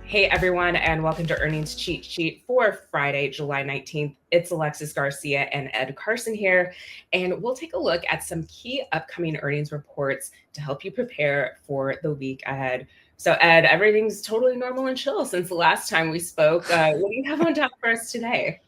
Hey everyone, and welcome to Earnings Cheat Sheet for Friday, July 19th. It's Alexis, Garcia, and Ed Carson here, and we'll take a look at some key upcoming earnings reports to help you prepare for the week ahead. So Ed, everything's totally normal and chill since the last time we spoke. What do you have on tap for us today?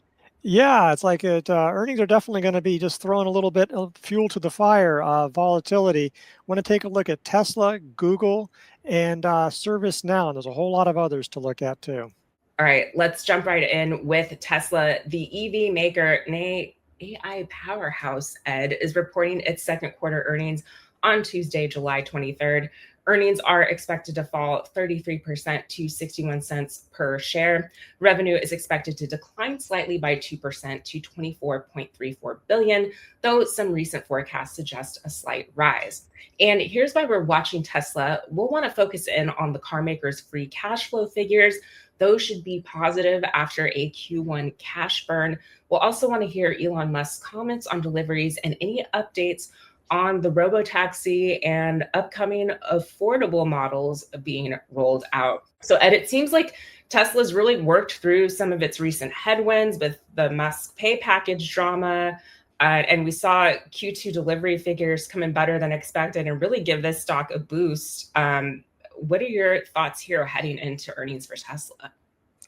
Yeah, it's like earnings are definitely going to be just throwing a little bit of fuel to the fire, volatility. Want to take a look at Tesla, Google, and ServiceNow, and there's a whole lot of others to look at too. All right, let's jump right in with Tesla. The EV maker, nay, AI powerhouse, Ed, is reporting its second quarter earnings on Tuesday, July 23rd. Earnings are expected to fall 33% to 61 cents per share. Revenue is expected to decline slightly by 2% to 24.34 billion, though some recent forecasts suggest a slight rise. And here's why we're watching Tesla. We'll want to focus in on the car maker's free cash flow figures. Those should be positive after a Q1 cash burn. We'll also want to hear Elon Musk's comments on deliveries and any updates on the robotaxi and upcoming affordable models being rolled out. So, Ed, it seems like Tesla's really worked through some of its recent headwinds with the Musk pay package drama. And we saw Q2 delivery figures come in better than expected and really give this stock a boost. What are your thoughts here heading into earnings for Tesla?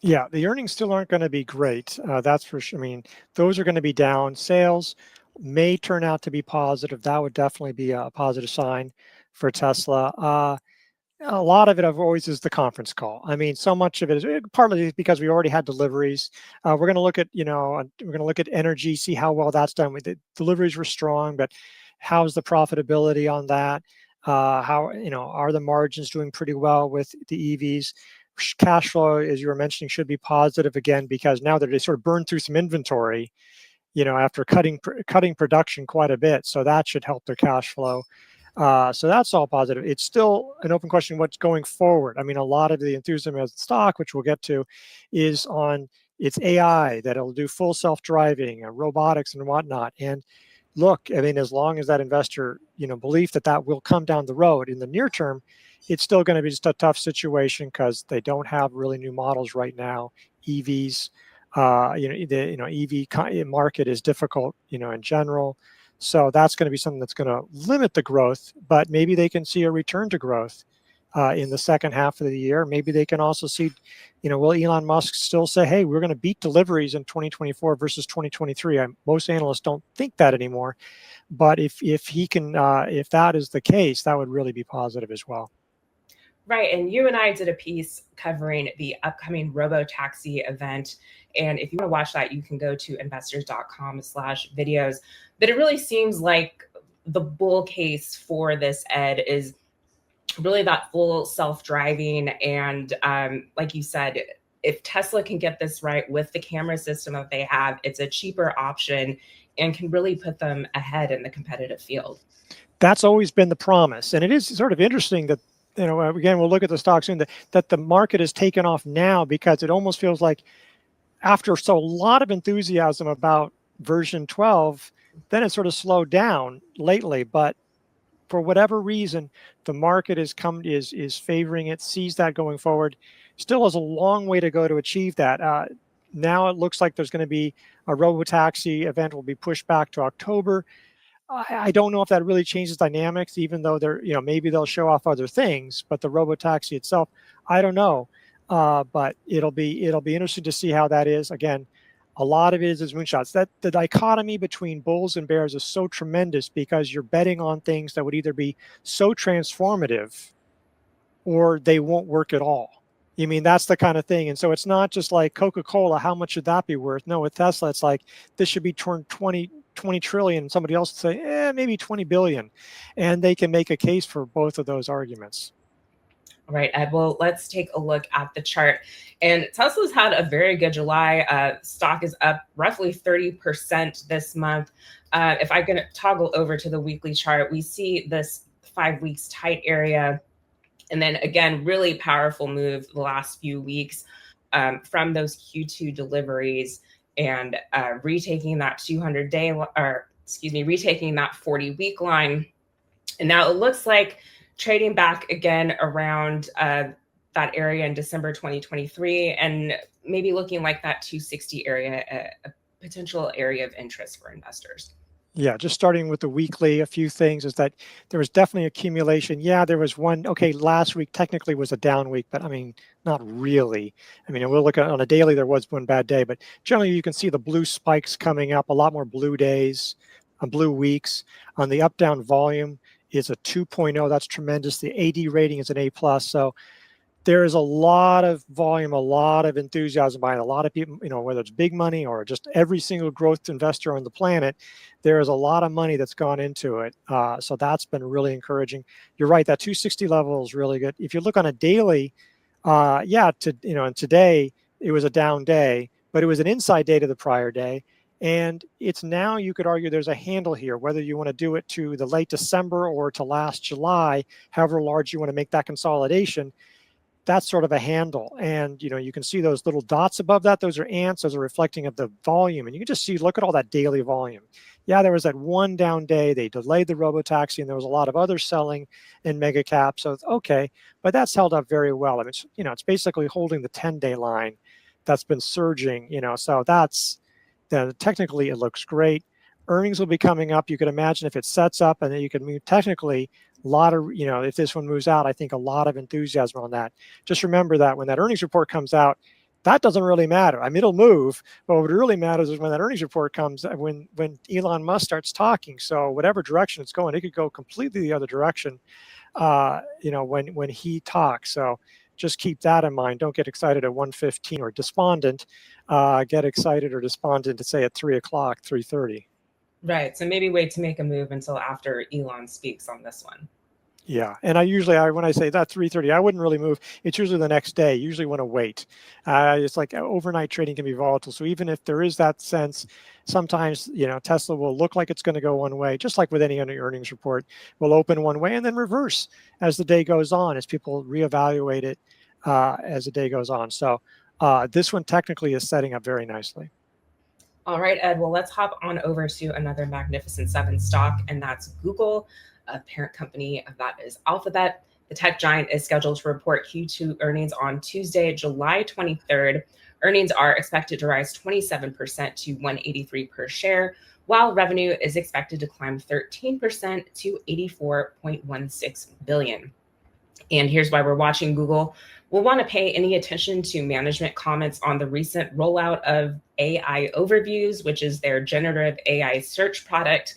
Yeah, the earnings still aren't going to be great. That's for sure. I mean, those are going to be down. Sales may turn out to be positive. That would definitely be a positive sign for Tesla. A lot of it I've always is the conference call. I mean, so much of it is partly because we already had deliveries. We're going to look at, we're going to look at energy, see how well that's done. The deliveries were strong, but how's the profitability on that? How, are the margins doing pretty well with the EVs? Cash flow, as you were mentioning, should be positive again because now that they sort of burned through some inventory, after cutting production quite a bit. So that should help their cash flow. So that's all positive. It's still an open question what's going forward. I mean, a lot of the enthusiasm of the stock, which we'll get to, is on its AI that it'll do full self-driving, robotics and whatnot. And look, I mean, as long as that investor, belief that will come down the road in the near term, it's still going to be just a tough situation because they don't have really new models right now. EVs, the EV market is difficult, in general. So that's going to be something that's going to limit the growth, but maybe they can see a return to growth in the second half of the year. Maybe they can also see, will Elon Musk still say, hey, we're going to beat deliveries in 2024 versus 2023? Most analysts don't think that anymore. But if he can, if that is the case, that would really be positive as well. Right. And you and I did a piece covering the upcoming robotaxi event. And if you want to watch that, you can go to investors.com/videos. But it really seems like the bull case for this, Ed, is really that full self-driving. And like you said, if Tesla can get this right with the camera system that they have, it's a cheaper option and can really put them ahead in the competitive field. That's always been the promise. And it is sort of interesting that, again, we'll look at the stocks soon, that the market has taken off now because it almost feels like after a lot of enthusiasm about version 12, then it sort of slowed down lately. But for whatever reason, the market is favoring it, sees that going forward. Still has a long way to go to achieve that. Now it looks like there's going to be a robotaxi event will be pushed back to October. I don't know if that really changes dynamics, even though maybe they'll show off other things, but the robotaxi itself, I don't know. But it'll be interesting to see how that is. Again, a lot of it is moonshots. That the dichotomy between bulls and bears is so tremendous because you're betting on things that would either be so transformative or they won't work at all. I mean, that's the kind of thing. And so it's not just like Coca-Cola, how much should that be worth? No, with Tesla, it's like this should be turned 20 trillion. Somebody else would say, maybe 20 billion. And they can make a case for both of those arguments. All right, Ed. Well, let's take a look at the chart. And Tesla's had a very good July. Stock is up roughly 30% this month. If I can toggle over to the weekly chart, we see this 5 weeks tight area. And then again, really powerful move the last few weeks from those Q2 deliveries and retaking that 200-day, or excuse me, retaking that 40-week line. And now it looks like trading back again around that area in December 2023, and maybe looking like that 260 area, a potential area of interest for investors. Yeah, just starting with the weekly, a few things is that there was definitely accumulation. Yeah, there was one, okay, last week technically was a down week, but I mean, not really. I mean, we'll look at on a daily, there was one bad day, but generally you can see the blue spikes coming up, a lot more blue days, blue weeks. On the up-down volume is a 2.0, that's tremendous. The AD rating is an A+, so there is a lot of volume, a lot of enthusiasm by a lot of people, whether it's big money or just every single growth investor on the planet, there is a lot of money that's gone into it. So that's been really encouraging. You're right, that 260 level is really good. If you look on a daily, and today it was a down day, but it was an inside day to the prior day. And it's now, you could argue there's a handle here, whether you want to do it to the late December or to last July, however large you want to make that consolidation. That's sort of a handle. And, you can see those little dots above that. Those are ants. Those are reflecting of the volume. And you can just see, look at all that daily volume. Yeah, there was that one down day. They delayed the robotaxi, and there was a lot of other selling in Megacap. So, okay, but that's held up very well. I mean, it's basically holding the 10-day line that's been surging, so technically it looks great. Earnings will be coming up. You could imagine if it sets up, and then you can move technically a lot of, if this one moves out, I think a lot of enthusiasm on that. Just remember that when that earnings report comes out, that doesn't really matter. I mean, it'll move, but what really matters is when that earnings report comes, when Elon Musk starts talking. So whatever direction it's going, it could go completely the other direction, when he talks. So just keep that in mind. Don't get excited at 1:15 or despondent. Get excited or despondent to say at 3 o'clock, 3:30. Right. So maybe wait to make a move until after Elon speaks on this one. Yeah, and when I say that 3:30, I wouldn't really move. It's usually the next day. Usually want to wait. It's like overnight trading can be volatile. So even if there is that sense, sometimes Tesla will look like it's going to go one way, just like with any other earnings report. Will open one way and then reverse as the day goes on, as people reevaluate it as the day goes on. So this one technically is setting up very nicely. All right, Ed. Well, let's hop on over to another Magnificent Seven stock, and that's Google. A parent company of that is Alphabet. The tech giant is scheduled to report Q2 earnings on Tuesday, July 23rd. Earnings are expected to rise 27% to $183 per share, while revenue is expected to climb 13% to $84.16 billion. And here's why we're watching Google. We'll want to pay any attention to management comments on the recent rollout of AI Overviews, which is their generative AI search product.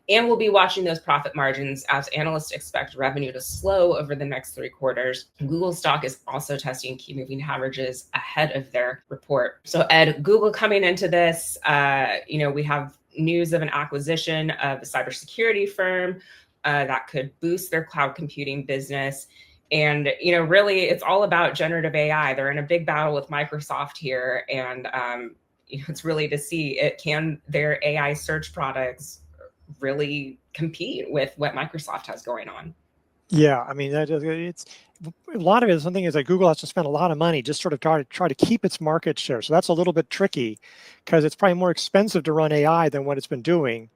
And we'll be watching those profit margins as analysts expect revenue to slow over the next 3 quarters. Google stock is also testing key moving averages ahead of their report. So Ed, Google coming into this, we have news of an acquisition of a cybersecurity firm that could boost their cloud computing business. And, really, it's all about generative AI. They're in a big battle with Microsoft here. And it's really to see can their AI search products really compete with what Microsoft has going on. Yeah, I mean, it's a lot of it. Something is that Google has to spend a lot of money just sort of try to keep its market share. So that's a little bit tricky because it's probably more expensive to run AI than what it's been doing.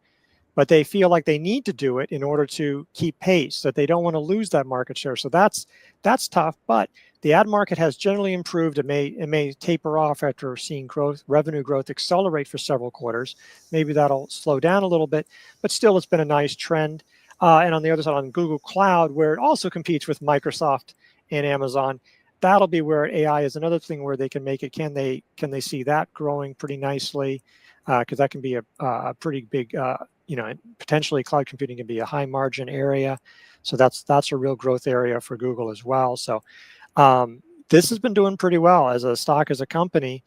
But they feel like they need to do it in order to keep pace, that they don't want to lose that market share. So that's tough. But the ad market has generally improved. It may taper off after seeing revenue growth accelerate for several quarters. Maybe that'll slow down a little bit, but still it's been a nice trend. And on the other side, on Google Cloud, where it also competes with Microsoft and Amazon, that'll be where AI is another thing where they can make it. Can they see that growing pretty nicely? Because that can be a pretty big potentially cloud computing can be a high margin area. So that's a real growth area for Google as well. So this has been doing pretty well as a stock, as a company,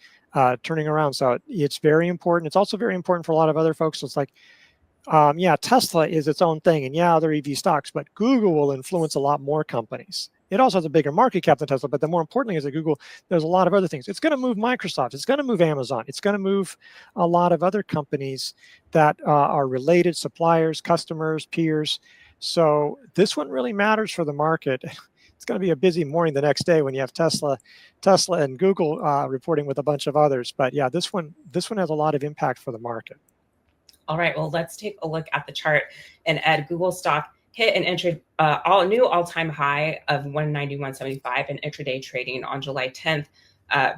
turning around. So it's very important. It's also very important for a lot of other folks. So it's like, Tesla is its own thing, and other EV stocks, but Google will influence a lot more companies. It also has a bigger market cap than Tesla, but the more importantly is that Google, there's a lot of other things. It's going to move Microsoft. It's going to move Amazon. It's going to move a lot of other companies that are related, suppliers, customers, peers. So this one really matters for the market. It's going to be a busy morning the next day when you have Tesla and Google reporting with a bunch of others. But yeah, this one has a lot of impact for the market. All right, well, let's take a look at the chart. And Ed, Google stock hit an all new all-time high of 191.75 in intraday trading on July 10th.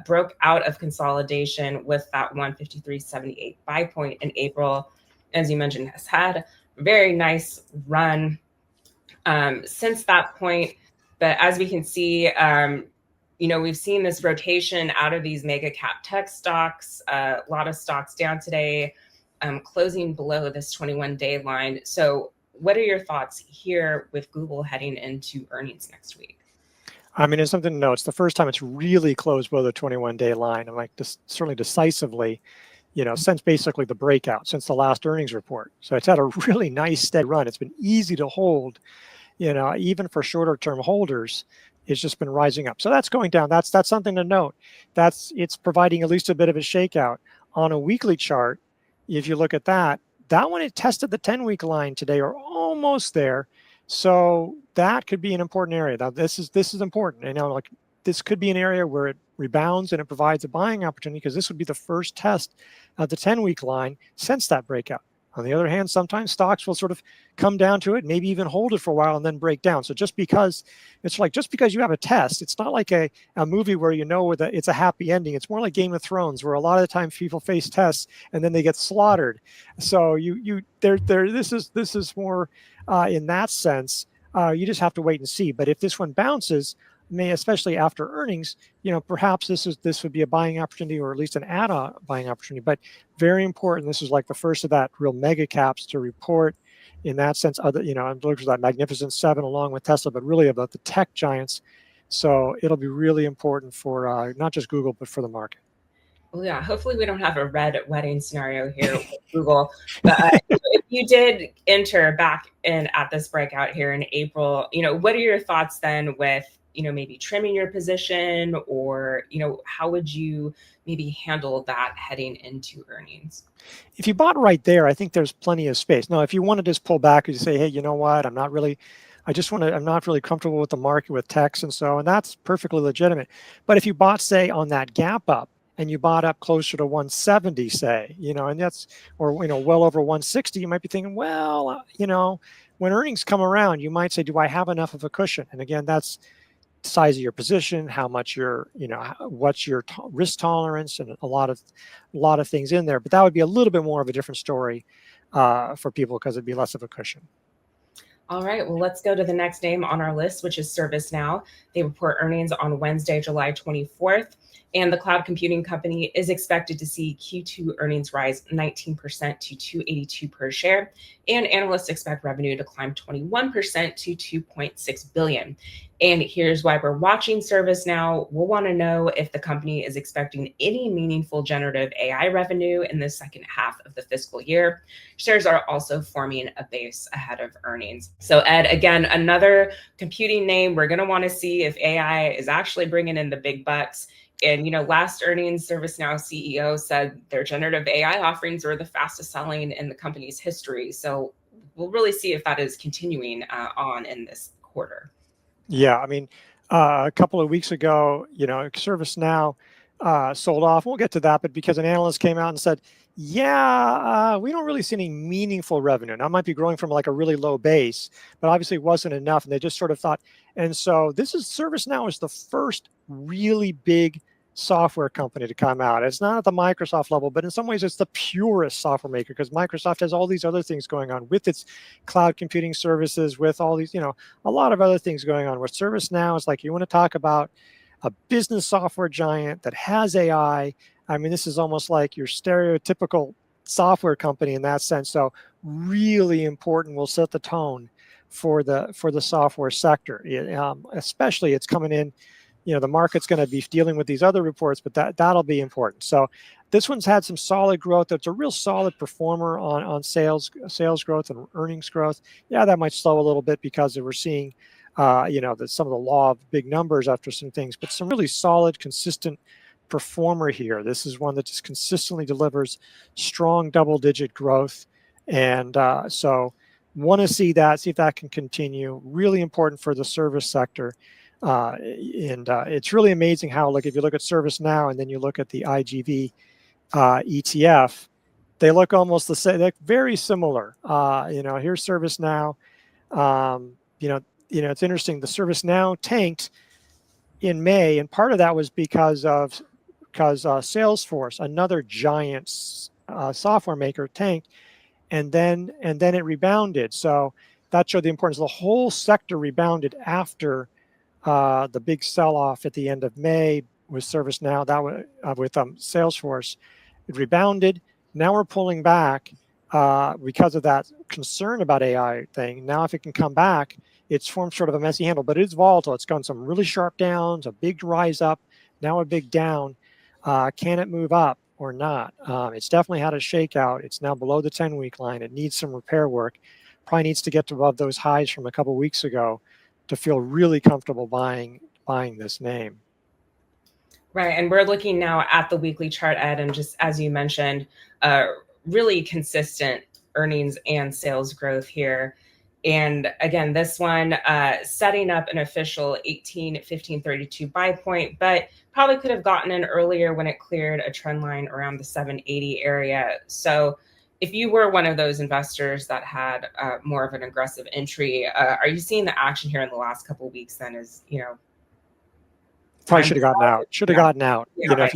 Broke out of consolidation with that 153.78 buy point in April. As you mentioned, has had a very nice run since that point. But as we can see, we've seen this rotation out of these mega cap tech stocks. A lot of stocks down today, closing below this 21-day line. So what are your thoughts here with Google heading into earnings next week? I mean, it's something to know. It's the first time it's really closed below the 21-day line, and like certainly decisively, since basically the breakout, since the last earnings report. So it's had a really nice steady run. It's been easy to hold, even for shorter term holders. It's just been rising up. So that's going down. That's something to note. It's providing at least a bit of a shakeout. On a weekly chart, if you look at that one, it tested the 10-week line today, or almost there. So that could be an important area. Now this is important. Like this could be an area where it rebounds and it provides a buying opportunity, because this would be the first test of the 10-week line since that breakout. On the other hand, sometimes stocks will sort of come down to it, maybe even hold it for a while and then break down. So just because you have a test, it's not like a movie where it's a happy ending. It's more like Game of Thrones, where a lot of the time people face tests and then they get slaughtered. So this is more in that sense. You just have to wait and see. But if this one bounces, especially after earnings, perhaps this would be a buying opportunity, or at least an add-on buying opportunity. But very important. This is like the first of that real mega caps to report. In that sense, I'm looking for that Magnificent Seven along with Tesla, but really about the tech giants. So it'll be really important for not just Google, but for the market. Well, yeah, hopefully we don't have a red wedding scenario here with Google. But if you did enter back in at this breakout here in April, what are your thoughts then with maybe trimming your position, or, how would you maybe handle that heading into earnings? If you bought right there, I think there's plenty of space. Now, if you want to just pull back and you say, hey, you know what, I'm not really comfortable with the market, with techs and that's perfectly legitimate. But if you bought, say, on that gap up, and you bought up closer to 170, say, and that's, or, well over 160, you might be thinking, well, when earnings come around, you might say, do I have enough of a cushion? And again, that's size of your position, how much what's your risk tolerance, and a lot of things in there. But that would be a little bit more of a different story for people, because it'd be less of a cushion. All right, well, let's go to the next name on our list, which is ServiceNow. They report earnings on Wednesday, July 24th, and the cloud computing company is expected to see Q2 earnings rise 19% to $282 per share, and analysts expect revenue to climb 21% to $2.6 billion. And here's why we're watching ServiceNow. We'll want to know if the company is expecting any meaningful generative AI revenue in the second half of the fiscal year. Shares are also forming a base ahead of earnings. So Ed, again, another computing name. We're going to want to see if AI is actually bringing in the big bucks. And, last earnings, ServiceNow CEO said their generative AI offerings were the fastest selling in the company's history. So we'll really see if that is continuing on in this quarter. Yeah, I mean, a couple of weeks ago, ServiceNow sold off. We'll get to that, but because an analyst came out and said, yeah, we don't really see any meaningful revenue. Now, it might be growing from like a really low base, but obviously it wasn't enough. And they just sort of thought, and so ServiceNow is the first really big software company to come out. It's not at the Microsoft level, but in some ways it's the purest software maker, because Microsoft has all these other things going on with its cloud computing services, with all these, a lot of other things going on. With ServiceNow, it's like, you want to talk about a business software giant that has AI. I mean, this is almost like your stereotypical software company in that sense. So really important, will set the tone for the software sector. Especially it's coming in, the market's going to be dealing with these other reports, but that'll be important. So this one's had some solid growth. It's a real solid performer on sales growth and earnings growth. Yeah, that might slow a little bit because we're seeing, some of the law of big numbers after some things, but some really solid, consistent performer here. This is one that just consistently delivers strong double-digit growth, and so want to see if that can continue. Really important for the service sector. And it's really amazing how, like, if you look at ServiceNow and then you look at the IGV ETF, they look almost the same. They're very similar. Here's ServiceNow. It's interesting. The ServiceNow tanked in May, and part of that was because Salesforce, another giant software maker, tanked, and then it rebounded. So that showed the importance. The whole sector rebounded after the big sell-off at the end of May with ServiceNow. That was with Salesforce. It rebounded. Now we're pulling back because of that concern about AI thing. Now, if it can come back, it's formed sort of a messy handle, but it's volatile. It's gone some really sharp downs, a big rise up, now a big down. Can it move up or not? It's definitely had a shakeout. It's now below the 10-week line. It needs some repair work. Probably needs to get to above those highs from a couple of weeks ago to feel really comfortable buying this name. Right. And we're looking now at the weekly chart, Ed, and just as you mentioned, really consistent earnings and sales growth here. And again, this one setting up an official 18-15-32 buy point, but probably could have gotten in earlier when it cleared a trend line around the 780 area. So if you were one of those investors that had more of an aggressive entry, are you seeing the action here in the last couple of weeks then is, probably should have gotten out. Should have gotten out. Yeah, right. If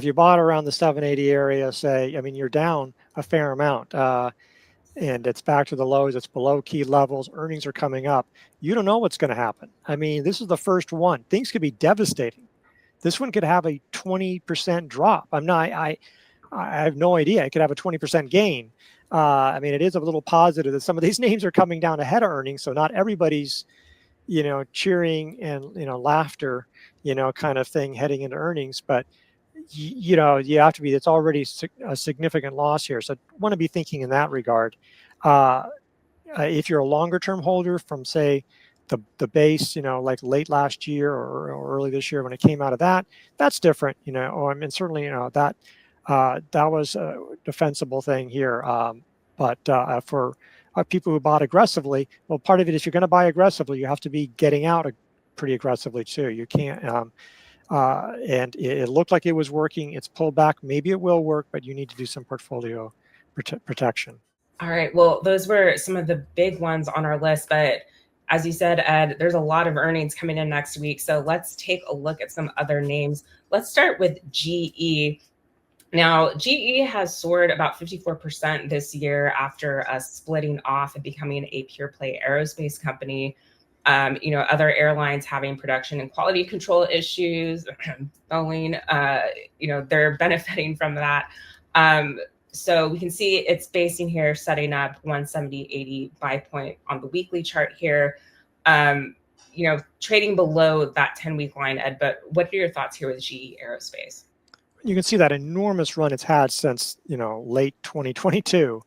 you bought around the 780 area, say, I mean, you're down a fair amount, and it's back to the lows. It's below key levels. Earnings are coming up. You don't know what's going to happen. I mean, this is the first one. Things could be devastating. This one could have a 20% drop. I have no idea. It could have a 20% gain. I mean, it is a little positive that some of these names are coming down ahead of earnings, so not everybody's cheering and laughter, kind of thing heading into earnings. But you have to be. It's already a significant loss here, so want to be thinking in that regard. If you're a longer term holder from, say, the base, like late last year or early this year when it came out of that, that's different. And certainly that was a defensible thing here. But for people who bought aggressively, well, part of it is you're going to buy aggressively. You have to be getting out pretty aggressively too. You can't. And it looked like it was working. It's pulled back. Maybe it will work, but you need to do some portfolio protection. All right. Well, those were some of the big ones on our list. But as you said, Ed, there's a lot of earnings coming in next week. So let's take a look at some other names. Let's start with GE. Now, GE has soared about 54% this year after splitting off and becoming a pure play aerospace company. Other airlines having production and quality control issues, Boeing, they're benefiting from that. So we can see it's basing here, setting up 170.80 buy point on the weekly chart here. Trading below that 10-week line, Ed, but what are your thoughts here with GE Aerospace? You can see that enormous run it's had since, late 2022.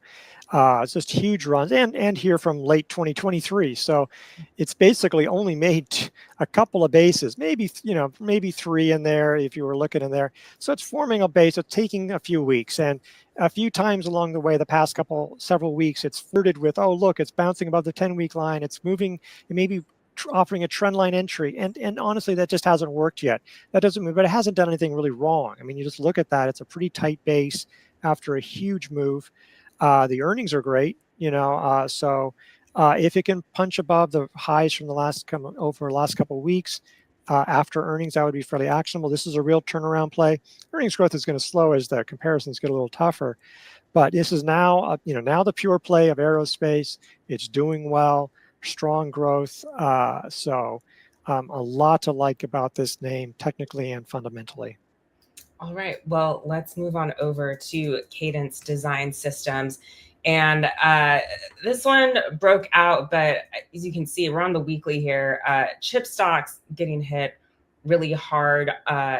It's just huge runs, and here from late 2023. So it's basically only made a couple of bases, maybe three in there if you were looking in there. So it's forming a base. It's taking a few weeks, and a few times along the way, the past several weeks, it's flirted with, oh, look, it's bouncing above the 10-week line. It's moving, it may be offering a trend line entry, and honestly, that just hasn't worked yet. That doesn't move, but it hasn't done anything really wrong. I mean, you just look at that; it's a pretty tight base after a huge move. The earnings are great, so if it can punch above the highs from the last couple of weeks after earnings, that would be fairly actionable. This is a real turnaround play. Earnings growth is going to slow as the comparisons get a little tougher, but this is now now the pure play of aerospace. It's doing well, strong growth. So a lot to like about this name, technically and fundamentally. All right, well, let's move on over to Cadence Design Systems. And this one broke out, but as you can see, we're on the weekly here. Chip stocks getting hit really hard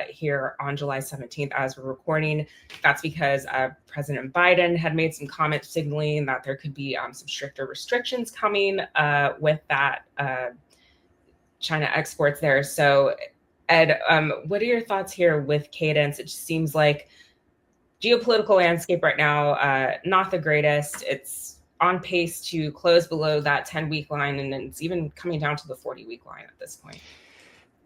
here on July 17th as we're recording. That's because President Biden had made some comments signaling that there could be some stricter restrictions coming with that China exports there. So Ed, what are your thoughts here with Cadence? It just seems like geopolitical landscape right now, not the greatest. It's on pace to close below that 10-week line, and it's even coming down to the 40-week line at this point.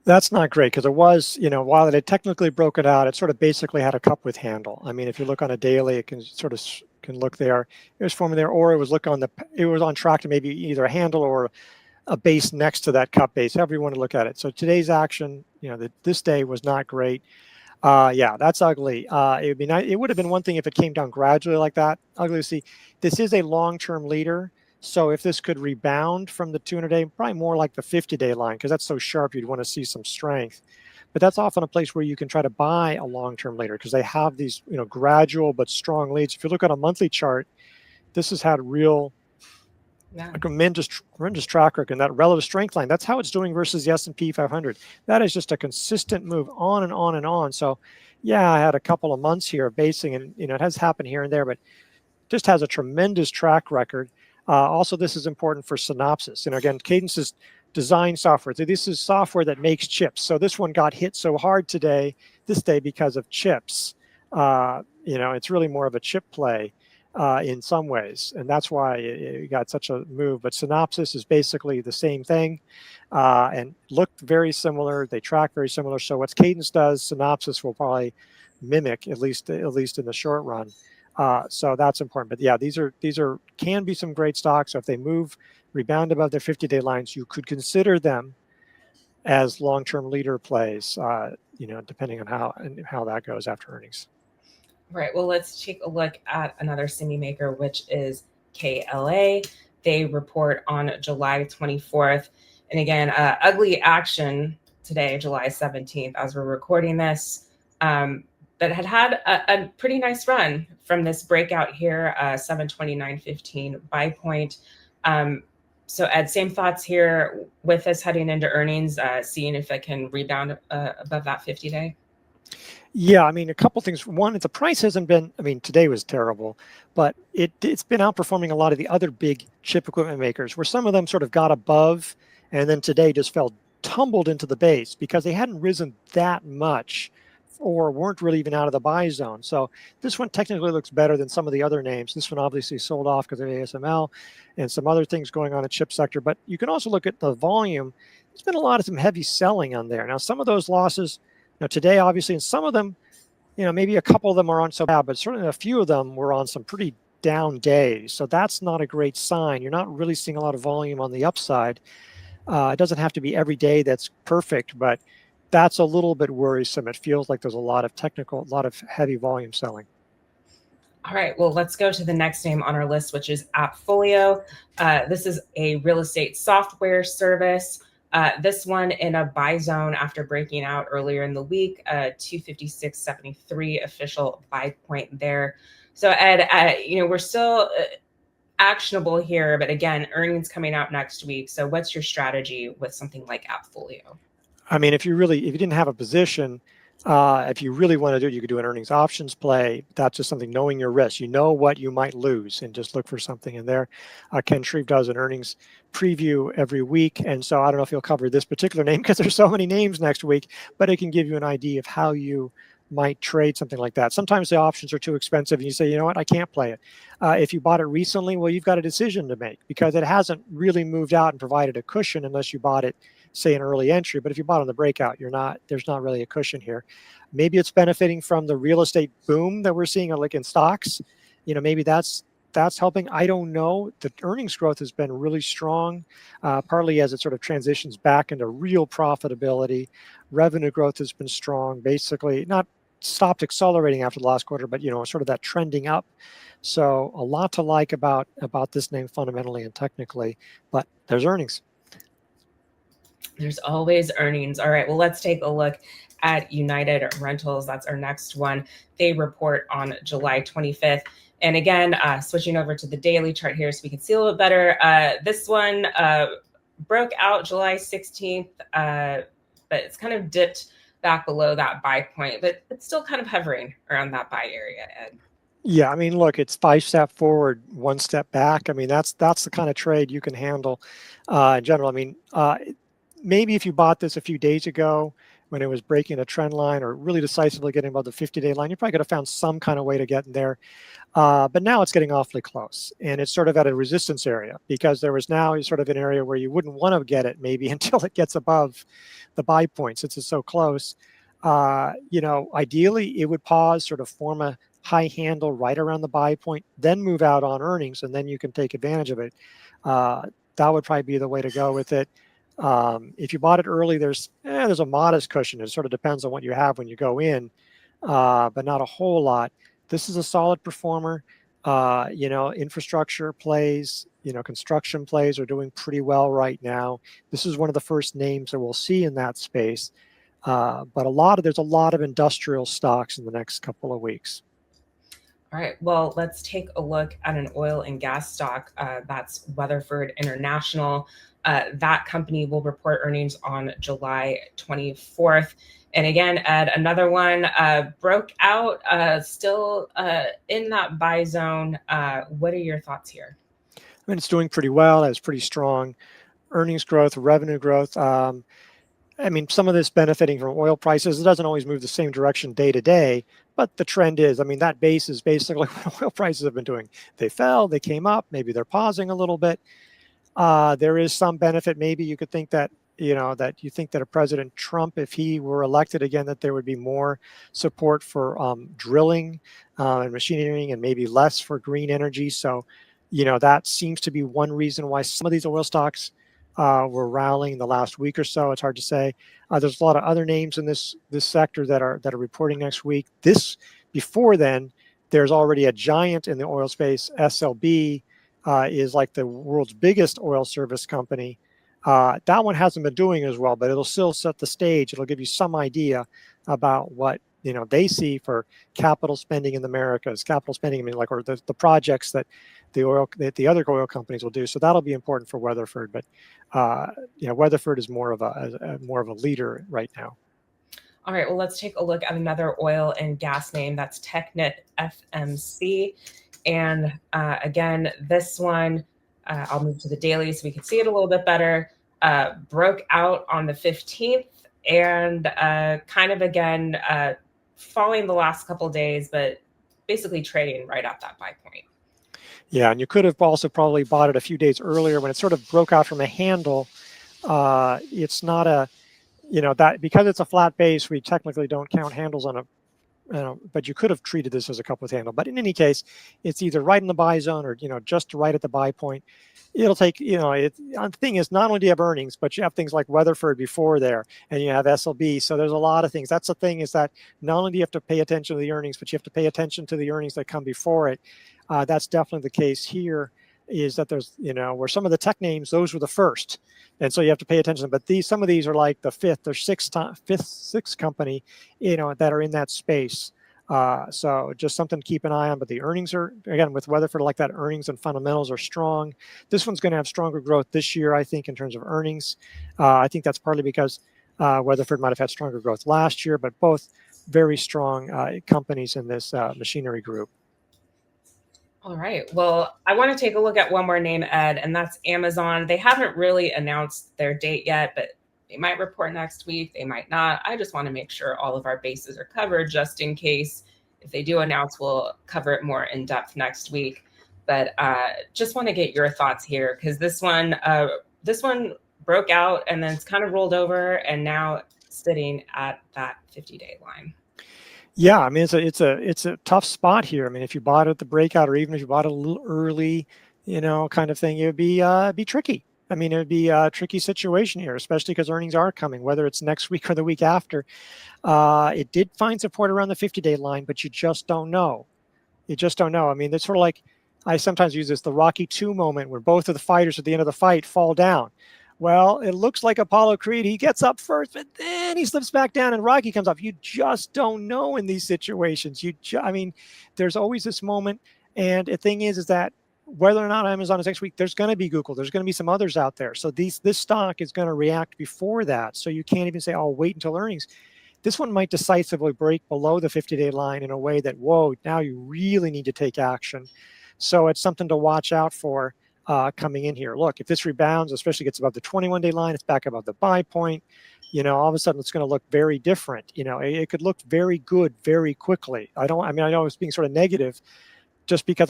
That's not great because it was, while it had technically broken out, it sort of basically had a cup with handle. I mean, if you look on a daily, it can sort of can look there. It was forming there, or it was on track to maybe either a handle or a base next to that cup base, however you want to look at it. So today's action, this day was not great. Yeah, that's ugly. It would be nice. It would have been one thing if it came down gradually like that. Ugly to see. This is a long-term leader. So if this could rebound from the 200-day, probably more like the 50-day line, because that's so sharp, you'd want to see some strength. But that's often a place where you can try to buy a long-term leader because they have these, gradual but strong leads. If you look at a monthly chart, this has had real tremendous track record. And that relative strength line, that's how it's doing versus the S&P 500. That is just a consistent move on and on and on. So yeah, I had a couple of months here of basing, and it has happened here and there, but just has a tremendous track record. Also, this is important for Synopsys. Again, Cadence is design software. So this is software that makes chips. So this one got hit so hard this day because of chips. It's really more of a chip play in some ways, and that's why it got such a move. But Synopsys is basically the same thing and looked very similar. They track very similar. So what Cadence does, Synopsys will probably mimic, at least in the short run. So that's important. But yeah, these can be some great stocks. So if they rebound above their 50-day lines, you could consider them as long-term leader plays, depending on how that goes after earnings. Right. Well, let's take a look at another semi maker, which is KLA. They report on July 24th. And again, ugly action today, July 17th, as we're recording this. But had a pretty nice run from this breakout here, 729.15 buy point. So Ed, same thoughts here with us heading into earnings, seeing if it can rebound above that 50-day? Yeah, a couple things. One, the price hasn't been, today was terrible, but it's been outperforming a lot of the other big chip equipment makers, where some of them sort of got above and then today just tumbled into the base because they hadn't risen that much or weren't really even out of the buy zone. So this one technically looks better than some of the other names. This one obviously sold off because of ASML and some other things going on in the chip sector. But you can also look at the volume. There's been a lot of some heavy selling on there. Now, some of those losses, today, obviously, and some of them, maybe a couple of them are on so bad, but certainly a few of them were on some pretty down days. So that's not a great sign. You're not really seeing a lot of volume on the upside. It doesn't have to be every day that's perfect, but that's a little bit worrisome. It feels like there's a lot of heavy volume selling. All right, well, let's go to the next name on our list, which is Appfolio. This is a real estate software service. This one in a buy zone after breaking out earlier in the week, 256.73 official buy point there. So Ed, we're still actionable here, but again, earnings coming out next week. So what's your strategy with something like Appfolio? If you didn't have a position, if you really want to do it, you could do an earnings options play. That's just something, knowing your risk. You know what you might lose and just look for something in there. Ken Shreve does an earnings preview every week. And so I don't know if he'll cover this particular name because there's so many names next week, but it can give you an idea of how you might trade something like that. Sometimes the options are too expensive and you say, you know what, I can't play it. If you bought it recently, well, you've got a decision to make because it hasn't really moved out and provided a cushion unless you bought it, say, an early entry. But if you bought on the breakout, there's not really a cushion here. Maybe it's benefiting from the real estate boom that we're seeing like in stocks. Maybe that's helping. I don't know. The earnings growth has been really strong, partly as it sort of transitions back into real profitability. Revenue growth has been strong, basically not stopped accelerating after the last quarter, but sort of that trending up. So a lot to like about this name fundamentally and technically, but there's earnings. There's always earnings. All right, well, let's take a look at United Rentals. That's our next one. They report on July 25th. And again, switching over to the daily chart here so we can see a little bit better. This one broke out July 16th, but it's kind of dipped back below that buy point, but it's still kind of hovering around that buy area, Ed. Yeah, look, it's 5 steps forward, 1 step back. That's the kind of trade you can handle in general. Maybe if you bought this a few days ago when it was breaking a trend line or really decisively getting above the 50-day line, you probably could have found some kind of way to get in there. But now it's getting awfully close, and it's sort of at a resistance area because there was now sort of an area where you wouldn't want to get it maybe until it gets above the buy point since it's so close. Ideally, it would pause, sort of form a high handle right around the buy point, then move out on earnings, and then you can take advantage of it. That would probably be the way to go with it. If you bought it early, there's a modest cushion. It sort of depends on what you have when you go in, but not a whole lot. This is a solid performer. Infrastructure plays, construction plays are doing pretty well right now. This is one of the first names that we'll see in that space. But there's a lot of industrial stocks in the next couple of weeks. All right, well, let's take a look at an oil and gas stock. That's Weatherford International. That company will report earnings on July 24th. And again, Ed, another one broke out, still in that buy zone. What are your thoughts here? I mean, it's doing pretty well. It's pretty strong earnings growth, revenue growth. I mean, some of this benefiting from oil prices. It doesn't always move the same direction day to day, but the trend is, I mean, that base is basically what oil prices have been doing. They fell, they came up, maybe they're pausing a little bit. There is some benefit. Maybe you could think that, that you think that a President Trump, if he were elected again, that there would be more support for drilling and machinery and maybe less for green energy. So, that seems to be one reason why some of these oil stocks were rallying the last week or so. It's hard to say. There's a lot of other names in this sector that are reporting next week. Before then, there's already a giant in the oil space. SLB is like the world's biggest oil service company. That one hasn't been doing as well, but it'll still set the stage. It'll give you some idea about what they see for capital spending in the Americas. Capital spending, I mean, or the projects that the other oil companies will do. So that'll be important for Weatherford. But Weatherford is more of a leader right now. All right, well, let's take a look at another oil and gas name. That's Technip FMC. And again, this one, I'll move to the daily so we can see it a little bit better. Broke out on the 15th and kind of again falling the last couple of days, but basically trading right at that buy point. Yeah, and you could have also probably bought it a few days earlier when it sort of broke out from a handle. It's not that because it's a flat base, we technically don't count handles on but you could have treated this as a cup with handle. But in any case, it's either right in the buy zone or just right at the buy point. It'll take the thing is, not only do you have earnings, but you have things like Weatherford before there, and you have SLB. So there's a lot of things. That's the thing, is that not only do you have to pay attention to the earnings, but you have to pay attention to the earnings that come before it. That's definitely the case here. Is that there's where some of the tech names, those were the first, and so you have to pay attention. But some of these are like the fifth or sixth company, that are in that space. So just something to keep an eye on. But the earnings are, again, with Weatherford like that, earnings and fundamentals are strong. This one's going to have stronger growth this year, I think, in terms of earnings. I think that's partly because Weatherford might have had stronger growth last year, but both very strong companies in this machinery group. All right. Well, I want to take a look at one more name, Ed, and that's Amazon. They haven't really announced their date yet, but they might report next week. They might not. I just want to make sure all of our bases are covered just in case. If they do announce, we'll cover it more in depth next week. But just want to get your thoughts here, because this one broke out and then it's kind of rolled over and now sitting at that 50-day line. Yeah, I mean, it's a tough spot here. I mean, if you bought it at the breakout, or even if you bought it a little early, kind of thing, it would be tricky. I mean, it would be a tricky situation here, especially because earnings are coming, whether it's next week or the week after. It did find support around the 50-day line, but you just don't know. You just don't know. I mean, it's sort of like, I sometimes use this, the Rocky II moment, where both of the fighters at the end of the fight fall down. Well, it looks like Apollo Creed. He gets up first, but then he slips back down and Rocky comes up. You just don't know in these situations. I mean, there's always this moment. And the thing is that whether or not Amazon is next week, there's going to be Google. There's going to be some others out there. So this stock is going to react before that. So you can't even say, oh, wait until earnings. This one might decisively break below the 50-day line in a way that, whoa, now you really need to take action. So it's something to watch out for. Coming in here. Look, if this rebounds, especially gets above the 21-day line, it's back above the buy point, all of a sudden it's going to look very different. It could look very good very quickly. I know I was being sort of negative just because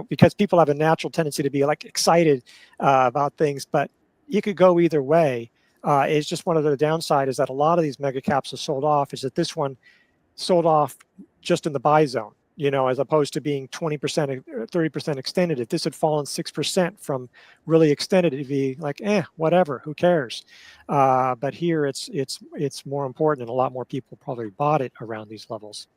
because people have a natural tendency to be like excited about things, but it could go either way. It's just one of the downside is that a lot of these mega caps are sold off, is that this one sold off just in the buy zone. as opposed to being 20% or 30% extended. If this had fallen 6% from really extended, it'd be like, whatever, who cares? But here it's more important, and a lot more people probably bought it around these levels.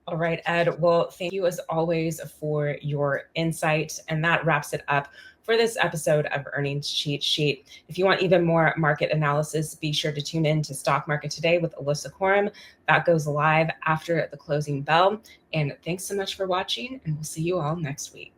All right, Ed. Well, thank you as always for your insight. And that wraps it up for this episode of Earnings Cheat Sheet. If you want even more market analysis, be sure to tune in to Stock Market Today with Alyssa Coram. That goes live after the closing bell. And thanks so much for watching, and we'll see you all next week.